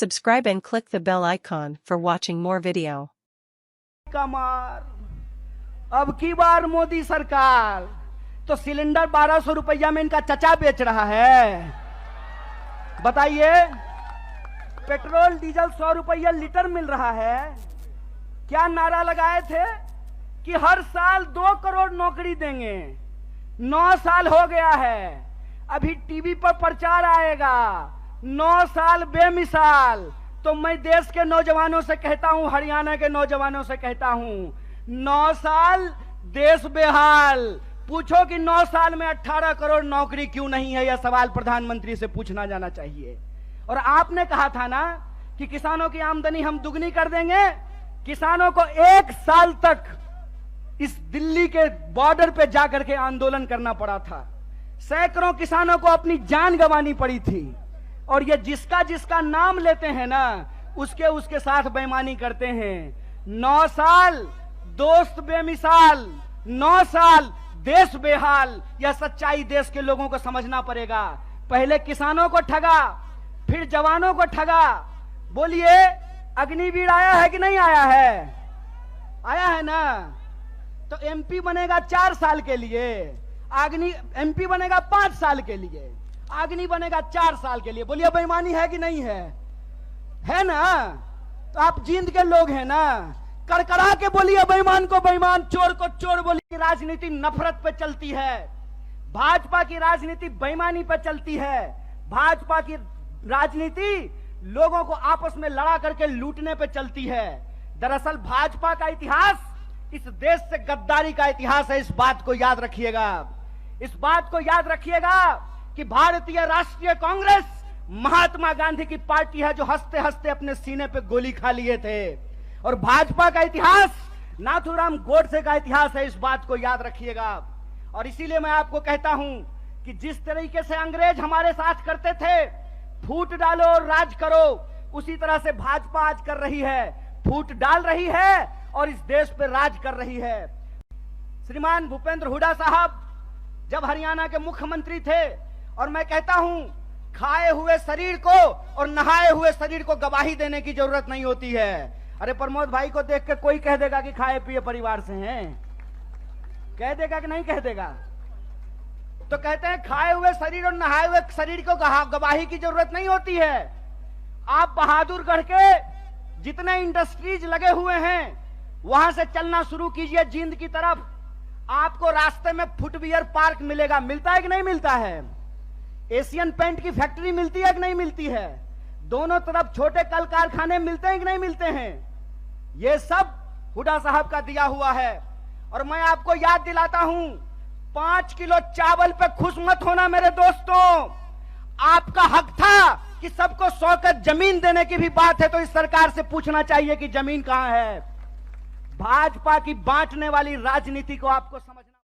Subscribe and click the bell icon for watching more video. Kumar अब की बार मोदी सरकार तो सिलेंडर 1200 रुपया में इनका चचा बेच रहा है। बताइए, पेट्रोल डीजल 100 रुपया लीटर मिल रहा है। क्या नारा लगाए थे कि हर साल 2 करोड़ नौकरी देंगे। 9 साल हो गया है, अभी टीवी पर प्रचार आएगा 9 साल बेमिसाल। तो मैं देश के नौजवानों से कहता हूं, हरियाणा के नौजवानों से कहता हूं, 9 साल देश बेहाल। पूछो कि 9 साल में 18 करोड़ नौकरी क्यों नहीं है, यह सवाल प्रधानमंत्री से पूछना जाना चाहिए। और आपने कहा था ना कि किसानों की आमदनी हम दुगनी कर देंगे। किसानों को 1 साल तक इस दिल्ली के बॉर्डर पे जाकर के आंदोलन करना पड़ा था। सैकड़ों किसानों को अपनी जान गंवानी पड़ी थी। और ये जिसका जिसका नाम लेते हैं ना, उसके साथ बेईमानी करते हैं। 9 साल दोस्त बेमिसाल, 9 साल देश बेहाल। यह सच्चाई देश के लोगों को समझना पड़ेगा। पहले किसानों को ठगा, फिर जवानों को ठगा। बोलिए, अग्निवीर आया है कि नहीं आया है? आया है ना। तो एमपी बनेगा 4 साल के लिए, एमपी बनेगा 5 साल के लिए, अग्नि बनेगा 4 साल के लिए। बोलिए, बेईमानी है कि नहीं है? है ना। तो आप जींद के लोग हैं ना, कड़कड़ा के बोलिए बेईमान को बेईमान, चोर को चोर। बोलिए, राजनीति नफरत पे चलती है। भाजपा की राजनीति बेईमानी पे चलती है। भाजपा की राजनीति लोगों को आपस में लड़ा करके लूटने पे चलती है। दरअसल भाजपा का इतिहास इस देश से गद्दारी का इतिहास है। इस बात को याद रखिएगा। इस बात को याद रखिएगा कि भारतीय राष्ट्रीय कांग्रेस महात्मा गांधी की पार्टी है जो हंसते हंसते अपने सीने पे गोली खा लिए थे। और भाजपा का इतिहास नाथूराम गोडसे का इतिहास है। इस बात को याद रखिएगा। और इसीलिए मैं आपको कहता हूं कि जिस तरीके से अंग्रेज हमारे साथ करते थे, फूट डालो और राज करो, उसी तरह से भाजपा आज कर रही है। फूट डाल रही है और इस देश पे राज कर रही है। श्रीमान भूपेंद्र हुड्डा साहब जब हरियाणा के मुख्यमंत्री थे, और मैं कहता हूं, खाए हुए शरीर को और नहाए हुए शरीर को गवाही देने की जरूरत नहीं होती है। अरे प्रमोद भाई को देख के कोई कह देगा कि खाए पिए परिवार से हैं, कह देगा कि नहीं कह देगा? तो कहते हैं खाए हुए शरीर और नहाए हुए शरीर को गवाही की जरूरत नहीं होती है। आप बहादुरगढ़ के जितने इंडस्ट्रीज लगे हुए हैं वहां से चलना शुरू कीजिए जींद की तरफ। आपको रास्ते में फुटवियर पार्क मिलेगा। मिलता है कि नहीं मिलता है? एशियन पेंट की फैक्ट्री मिलती है कि नहीं मिलती है? दोनों तरफ छोटे कल कारखाने मिलते हैं कि नहीं मिलते हैं? ये सब हुड्डा साहब का दिया हुआ है। और मैं आपको याद दिलाता हूं, 5 किलो चावल पे खुश मत होना मेरे दोस्तों। आपका हक था कि सबको 100 गज जमीन देने की भी बात है तो इस सरकार से पूछना चाहिए कि जमीन कहां है। भाजपा की बांटने वाली राजनीति को आपको समझना